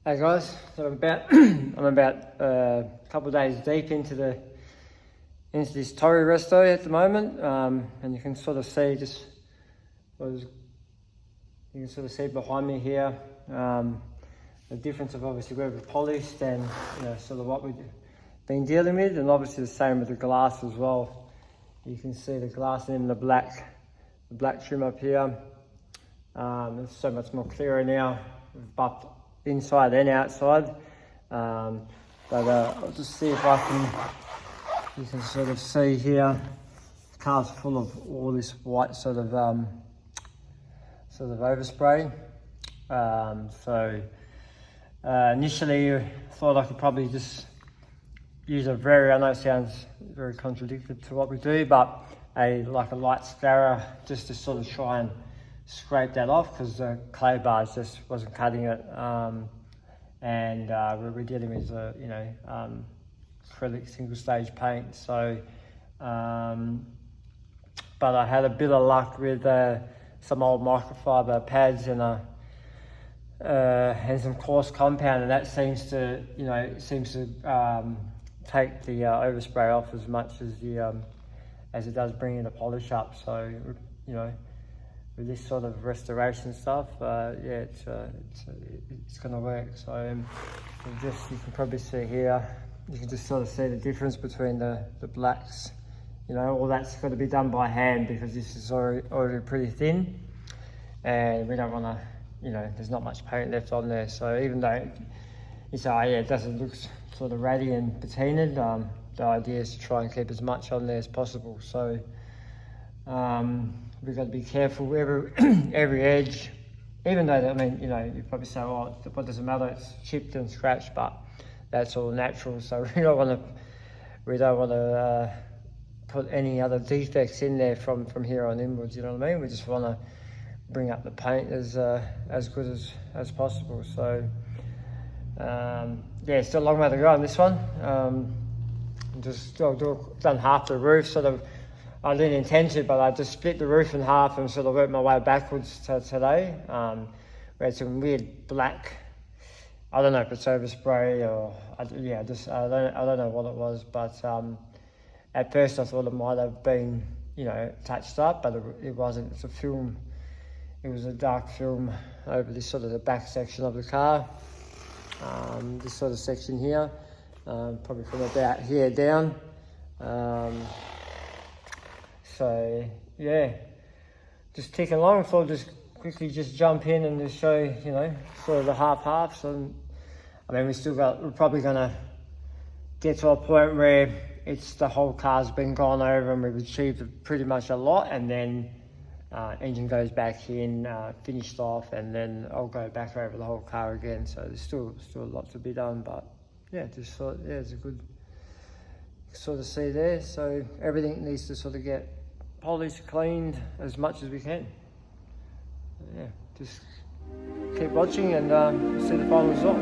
Hey guys, so I'm about a couple of days deep into this Torana resto at the moment, and you can sort of see behind me here the difference of obviously where we've polished and sort of what we've been dealing with, and obviously the same with the glass as well. You can see the glass and the black trim up here. It's so much more clearer now. We've buffed inside and outside, but I'll just see if you can sort of see here, the car's full of all this white sort of overspray. Initially I thought I could probably just use I know it sounds very contradictory to what we do, but a light scourer just to sort of try and scrape that off, because the clay bars just wasn't cutting it, and we're dealing with acrylic single stage paint. So but I had a bit of luck with some old microfiber pads and some coarse compound, and that seems to take the overspray off as much as it does bringing the polish up. So with this sort of restoration stuff, it's going to work. So you can probably see here, you can just sort of see the difference between the blacks. All that's got to be done by hand because this is already pretty thin, and we don't want to, there's not much paint left on there. So even though you say, oh yeah, it doesn't look sort of ratty and patinaed, the idea is to try and keep as much on there as possible. So we've got to be careful every edge, even though, you probably say, oh, what does it matter, it's chipped and scratched, but that's all natural. So we don't want to put any other defects in there from here on inwards, you know what I mean? We just want to bring up the paint as good as possible. So yeah, still a long way to go on this one. Done half the roof, sort of. I didn't intend to, but I just split the roof in half and sort of worked my way backwards to today. We had some weird black, I don't know if it's overspray or, I don't know what it was, but at first I thought it might have been, touched up, but it wasn't. It's a film, it was a dark film over this sort of the back section of the car. This sort of section here, probably from about here down. So yeah, just ticking along. So I'll just quickly jump in and just show, sort of the half. So we're probably gonna get to a point where the whole car's been gone over and we've achieved pretty much a lot, and then engine goes back in, finished off, and then I'll go back over the whole car again. So there's still a lot to be done, but yeah, it's a good sort of see there. So everything needs to sort of get polished, cleaned as much as we can. Yeah, just keep watching and see the final result.